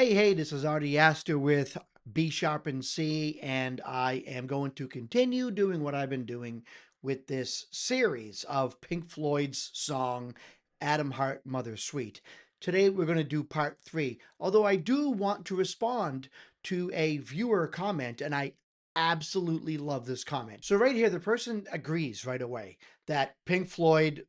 Hey, this is Artie Astor with B sharp and C, and I am going to continue doing what I've been doing with this series of Pink Floyd's song, Adam Hart Mother Sweet. Today we're going to do part three, although I do want to respond to a viewer comment, and I absolutely love this comment. So, right here, the person agrees right away that Pink Floyd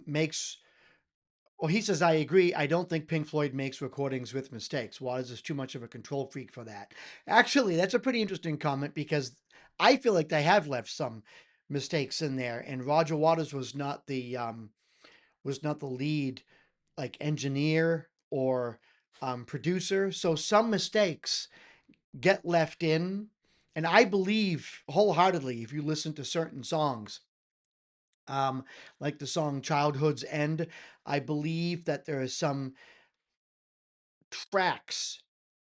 makes well, he says, I agree. I don't think Pink Floyd makes recordings with mistakes. Waters is too much of a control freak for that. Actually, that's a pretty interesting comment because I feel like they have left some mistakes in there, and Roger Waters was not the lead like engineer or producer. So some mistakes get left in, and I believe wholeheartedly if you listen to certain songs, um, like the song Childhood's End, I believe that there is some tracks,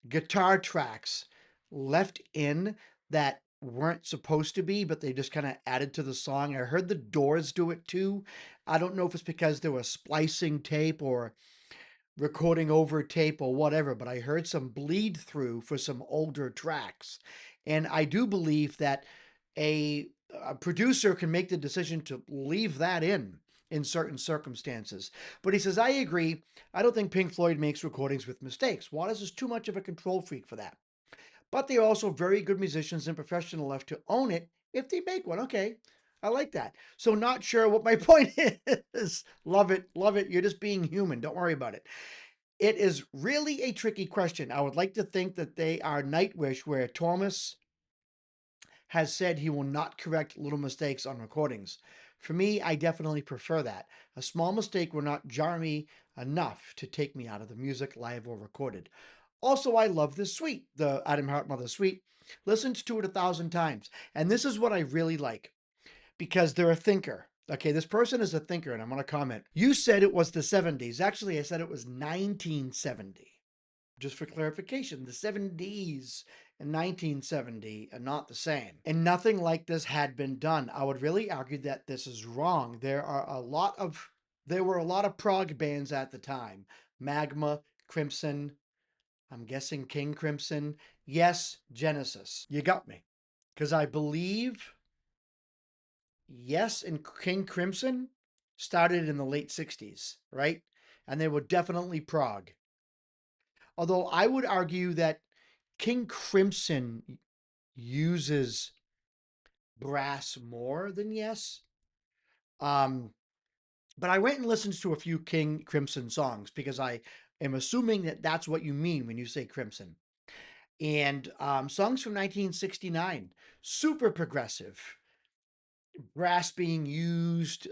guitar tracks left in that weren't supposed to be, but they just kind of added to the song. I heard the Doors do it too. I don't know if it's because they were splicing tape or recording over tape or whatever, but I heard some bleed through for some older tracks. And I do believe that a, a producer can make the decision to leave that in certain circumstances. But he says, I agree. I don't think Pink Floyd makes recordings with mistakes. Waters is too much of a control freak for that. But they're also very good musicians and professional enough to own it if they make one. Okay. I like that. So, not sure what my point is. Love it. Love it. You're just being human. Don't worry about it. It is really a tricky question. I would like to think that they are Nightwish, where Thomas has said he will not correct little mistakes on recordings. For me, I definitely prefer that. A small mistake will not jar me enough to take me out of the music, live or recorded. Also, I love this suite, the Adam Hart Mother Suite. Listened to it 1,000 times. And this is what I really like because they're a thinker. Okay, this person is a thinker, and I'm going to comment. You said it was the 70s. Actually, I said it was 1970. Just for clarification, the 70s and 1970 are not the same. And nothing like this had been done. I would really argue that this is wrong. There were a lot of prog bands at the time. Magma, Crimson, I'm guessing King Crimson. Yes, Genesis. You got me. Because I believe Yes and King Crimson started in the late 60s, right? And they were definitely prog. Although I would argue that King Crimson uses brass more than Yes. Um, but I went and listened to a few King Crimson songs because I am assuming that that's what you mean when you say Crimson. And songs from 1969, super progressive, brass being used,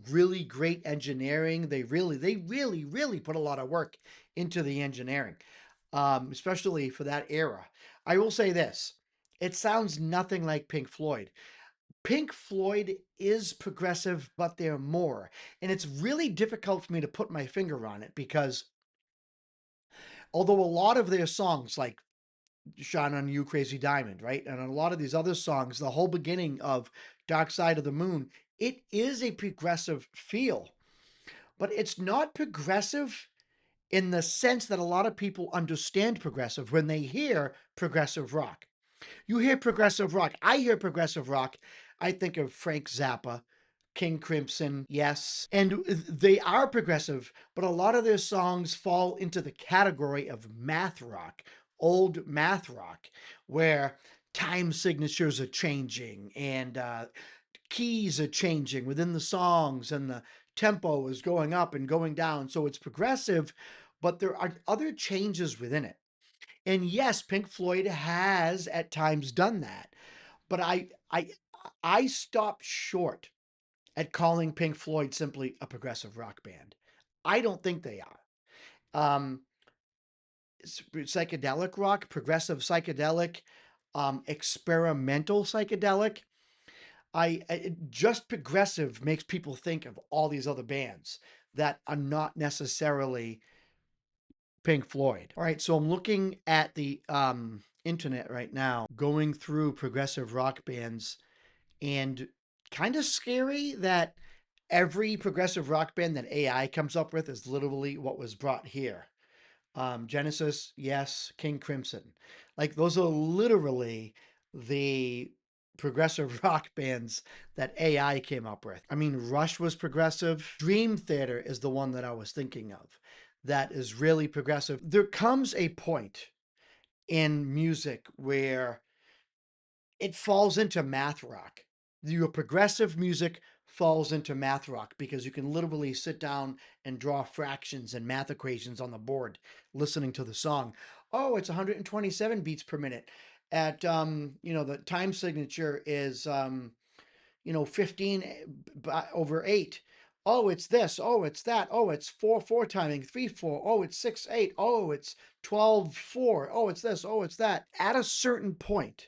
really great engineering. They really put a lot of work into the engineering, especially for that era. I will say this: it sounds nothing like Pink Floyd. Pink Floyd is progressive, but they're more. And it's really difficult for me to put my finger on it because although a lot of their songs, like Shine on You, Crazy Diamond, right? And a lot of these other songs, the whole beginning of Dark Side of the Moon, it is a progressive feel, but it's not progressive in the sense that a lot of people understand progressive when they hear progressive rock. You hear progressive rock. I hear progressive rock. I think of Frank Zappa, King Crimson, Yes. And they are progressive, but a lot of their songs fall into the category of math rock, old math rock, where time signatures are changing and keys are changing within the songs and the tempo is going up and going down. So it's progressive, but there are other changes within it. And yes, Pink Floyd has at times done that, but I stopped short at calling Pink Floyd simply a progressive rock band. I don't think they are. Um, Psychedelic rock, progressive psychedelic, experimental psychedelic. Just progressive makes people think of all these other bands that are not necessarily Pink Floyd. All right, so I'm looking at the internet right now, going through progressive rock bands, and kind of scary that every progressive rock band that AI comes up with is literally what was brought here. Genesis, yes. King Crimson. Like those are literally the progressive rock bands that AI came up with. I mean, Rush was progressive. Dream Theater is the one that I was thinking of that is really progressive. There comes a point in music where it falls into math rock. Your progressive music falls into math rock because you can literally sit down and draw fractions and math equations on the board listening to the song. Oh, it's 127 beats per minute. At the time signature is 15 over 8. Oh, it's this. Oh, it's that. Oh, it's 4 4 timing, 3 4. Oh, it's 6 8. Oh, it's 12 4. Oh, it's this. Oh, it's that. At a certain point,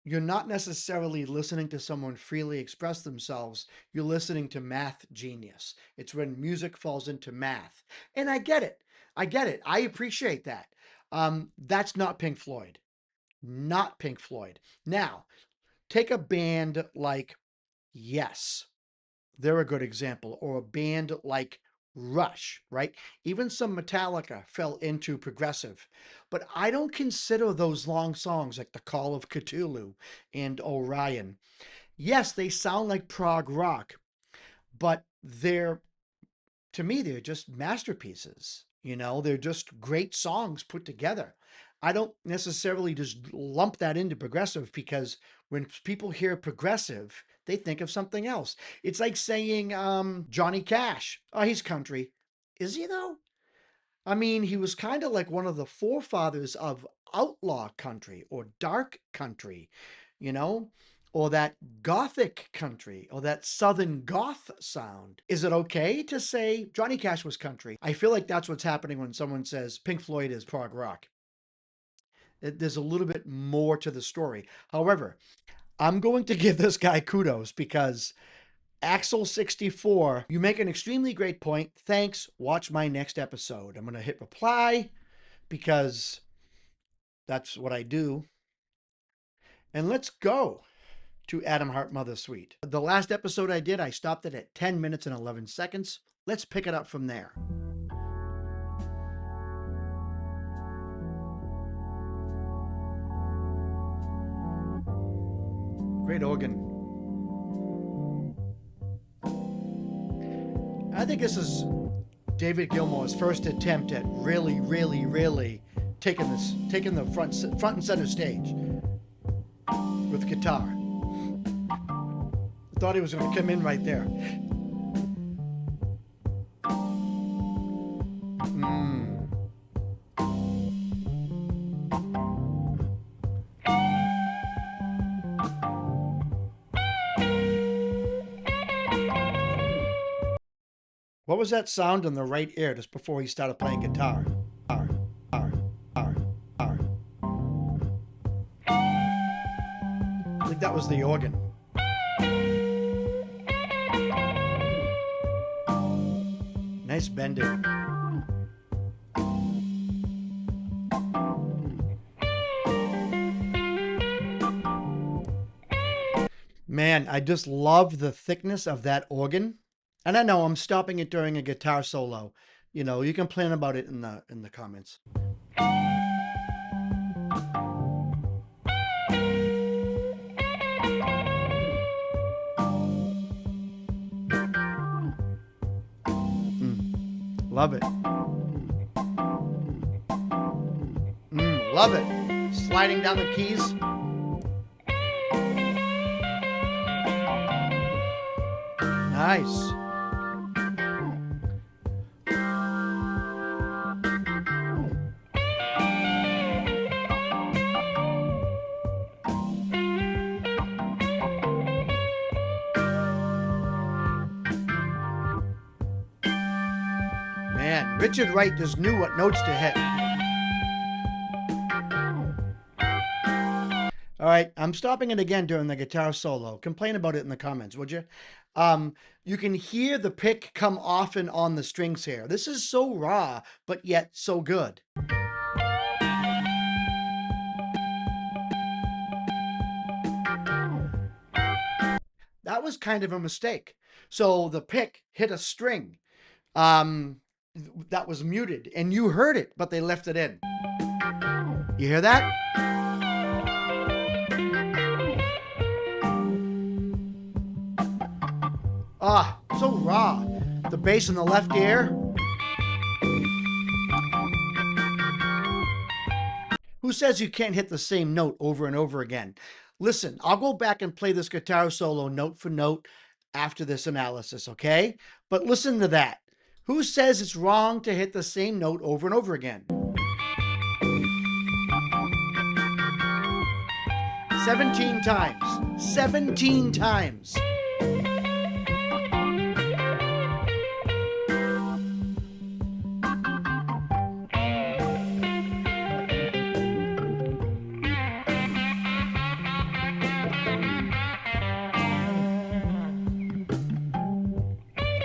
you're not necessarily listening to someone freely express themselves. You're listening to math genius. It's when music falls into math. And I get it. I get it. I appreciate that. That's not Pink Floyd. Not Pink Floyd. Now, take a band like Yes. They're a good example. Or a band like Rush, right? Even some Metallica fell into progressive. But I don't consider those long songs like The Call of Cthulhu and Orion. Yes, they sound like prog rock, but to me, they're just masterpieces. They're just great songs put together. I don't necessarily just lump that into progressive because when people hear progressive, they think of something else. It's like saying Johnny Cash. Oh, he's country. Is he though? I mean, he was kind of like one of the forefathers of outlaw country or dark country, you know, or that gothic country or that southern goth sound. Is it okay to say Johnny Cash was country? I feel like that's what's happening when someone says Pink Floyd is prog rock. There's a little bit more to the story. However, I'm going to give this guy kudos because Axel64, you make an extremely great point. Thanks. Watch my next episode. I'm going to hit reply because that's what I do. And let's go to Adam Hart Mother Suite. The last episode I did, I stopped it at 10 minutes and 11 seconds. Let's pick it up from there. Great organ. I think this is David Gilmour's first attempt at really taking the front and center stage with guitar. I thought he was going to come in right there. What was that sound in the right ear just before he started playing guitar? I think that was the organ. Nice bending. Man, I just love the thickness of that organ. And I know I'm stopping it during a guitar solo. You can plan about it in the comments. Love it. Love it. Sliding down the keys. Nice. Man, Richard Wright just knew what notes to hit. All right, I'm stopping it again during the guitar solo. Complain about it in the comments, would you? You can hear the pick come off and on the strings here. This is so raw, but yet so good. That was kind of a mistake. So the pick hit a string. that was muted, and you heard it, but they left it in. You hear that? Ah, so raw. The bass in the left ear. Who says you can't hit the same note over and over again? Listen, I'll go back and play this guitar solo note for note after this analysis, okay? But listen to that. Who says it's wrong to hit the same note over and over again? 17 times. 17 times.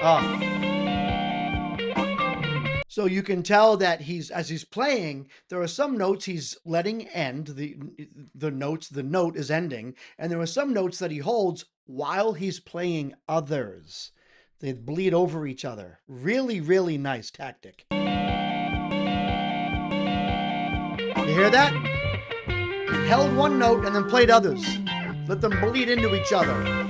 Oh. So you can tell that as he's playing, there are some notes he's letting end, the note is ending, and there are some notes that he holds while he's playing others. They bleed over each other. Really, really nice tactic. You hear that? Held one note and then played others. Let them bleed into each other.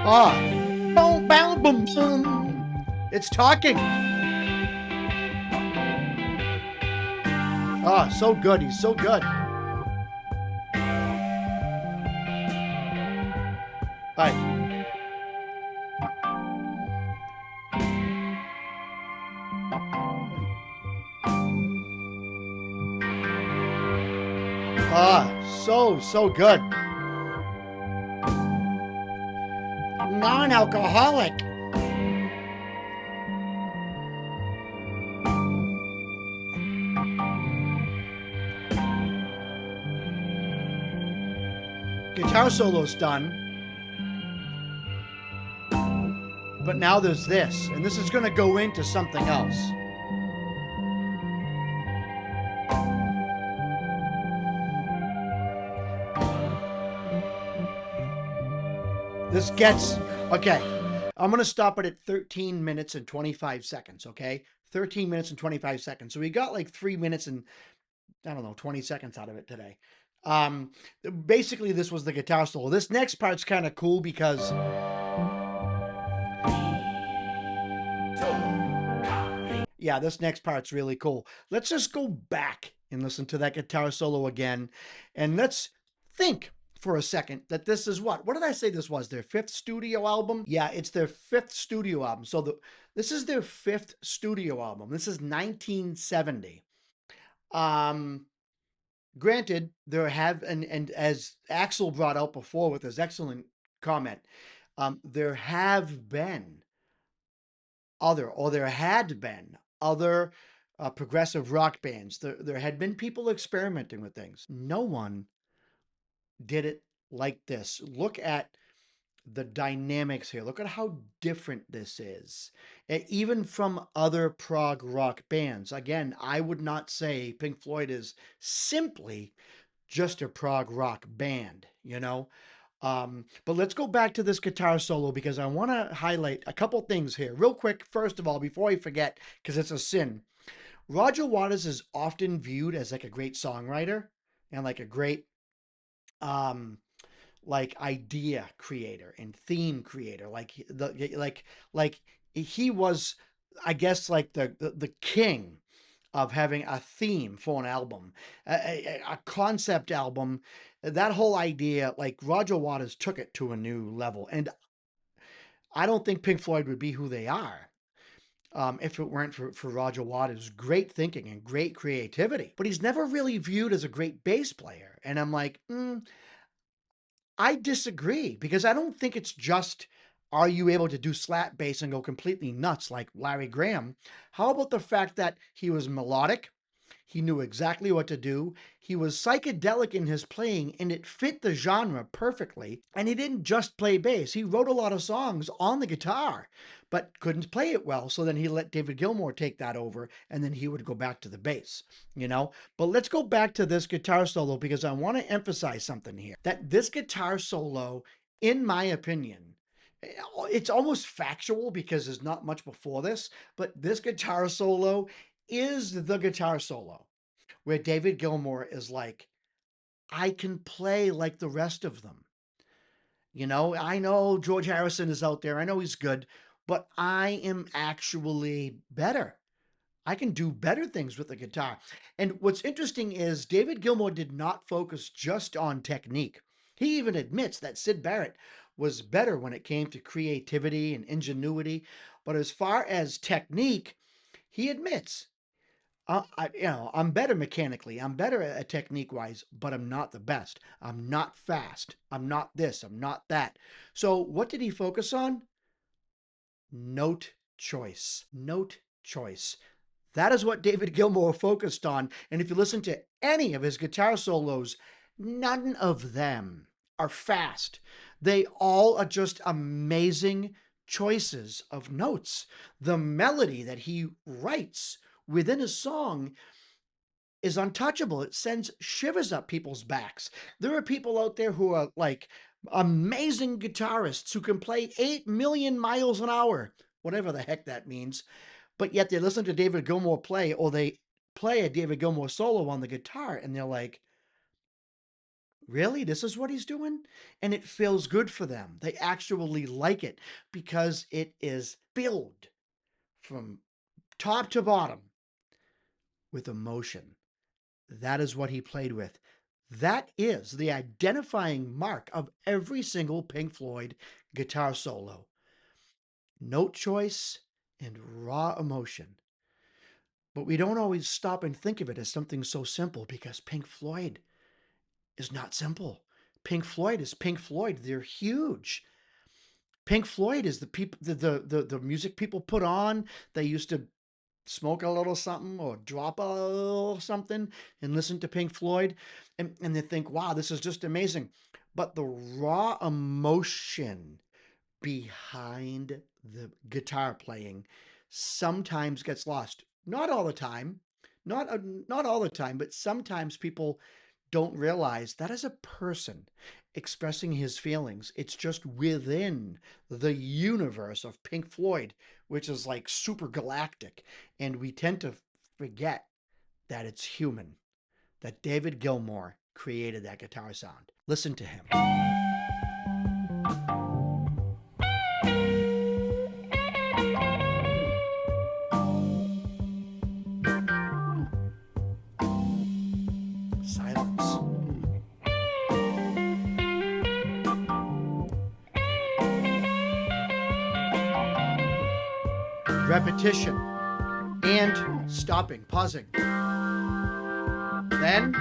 Ah, boom, boom, boom, boom. It's talking. Ah, so good. He's so good. All right. Ah, so good. Non-alcoholic. Guitar solo's done. But now there's this, and this is going to go into something else. This gets, okay, I'm going to stop it at 13 minutes and 25 seconds, okay? 13 minutes and 25 seconds. So we got like 3 minutes and, I don't know, 20 seconds out of it today. Basically, this was the guitar solo. This next part's kind of cool because yeah, this next part's really cool. Let's just go back and listen to that guitar solo again. And let's think for a second that this is what did I say this was? Their fifth studio album? Yeah, it's their fifth studio album. So this is their fifth studio album. This is 1970. Granted, there have, and as Axel brought out before with his excellent comment, there have been there had been other progressive rock bands. There had been people experimenting with things. No one did it like this. Look at the dynamics here. Look at how different this is. Even from other prog rock bands. Again, I would not say Pink Floyd is simply just a prog rock band, you know? But let's go back to this guitar solo because I want to highlight a couple things here. Real quick, first of all, before I forget, because it's a sin. Roger Waters is often viewed as like a great songwriter and like a great like idea creator and theme creator. Like he was, I guess, like the king of having a theme for an album, a concept album. That whole idea, like Roger Waters took it to a new level. And I don't think Pink Floyd would be who they are if it weren't for Roger Waters' great thinking and great creativity. But he's never really viewed as a great bass player. And I'm like, I disagree because I don't think it's just are you able to do slap bass and go completely nuts like Larry Graham? How about the fact that he was melodic? He knew exactly what to do. He was psychedelic in his playing, and it fit the genre perfectly. And he didn't just play bass, he wrote a lot of songs on the guitar, but couldn't play it well. So then he let David Gilmour take that over, and then he would go back to the bass, you know? But let's go back to this guitar solo because I want to emphasize something here that this guitar solo, in my opinion, it's almost factual because there's not much before this, but this guitar solo is the guitar solo where David Gilmour is like, I can play like the rest of them. You know, I know George Harrison is out there. I know he's good, but I am actually better. I can do better things with the guitar. And what's interesting is David Gilmour did not focus just on technique. He even admits that Syd Barrett was better when it came to creativity and ingenuity. But as far as technique, he admits, I'm better mechanically. I'm better at technique wise, but I'm not the best. I'm not fast. I'm not this. I'm not that. So what did he focus on? Note choice. Note choice. That is what David Gilmour focused on. And if you listen to any of his guitar solos, none of them are fast. They all are just amazing choices of notes. The melody that he writes within a song is untouchable. It sends shivers up people's backs. There are people out there who are like amazing guitarists who can play 8 million miles an hour, whatever the heck that means, but yet they listen to David Gilmour play, or they play a David Gilmour solo on the guitar, and they're like, really? This is what he's doing? And it feels good for them. They actually like it because it is filled from top to bottom with emotion. That is what he played with. That is the identifying mark of every single Pink Floyd guitar solo. Note choice and raw emotion. But we don't always stop and think of it as something so simple because Pink Floyd is not simple. Pink Floyd is Pink Floyd. They're huge. Pink Floyd is the people, the music people put on. They used to smoke a little something or drop a little something and listen to Pink Floyd, and they think, wow, this is just amazing. But the raw emotion behind the guitar playing sometimes gets lost. Not all the time, not all the time, but sometimes people don't realize that as a person expressing his feelings, it's just within the universe of Pink Floyd, which is like super galactic. And we tend to forget that it's human, that David Gilmour created that guitar sound. Listen to him. Silence. Repetition and stopping, pausing. Then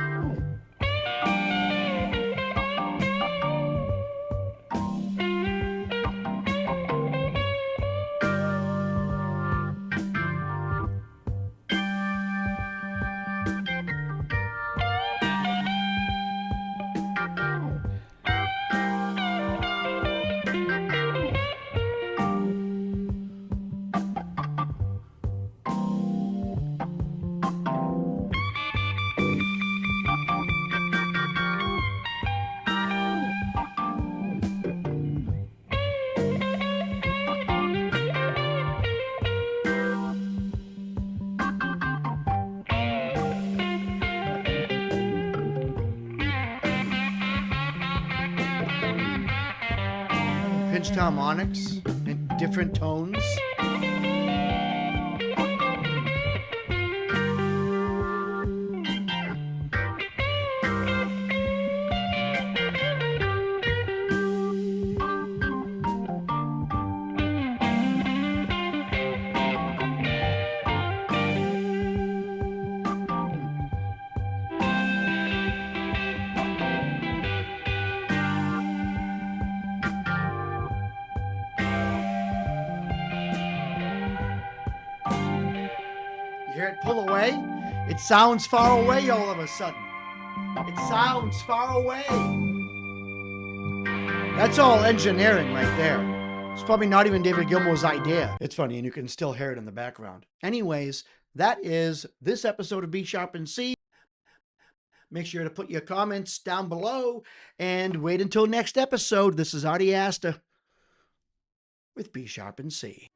pinched harmonics in different tones. You hear it pull away, It sounds far away all of a sudden. It sounds far away. That's all engineering right there. It's probably not even David Gilmour's idea. It's funny, and you can still hear it in the background. Anyways, that is this episode of B Sharp and C. Make sure to put your comments down below and wait until next episode. This is Artie Asta with B Sharp and C.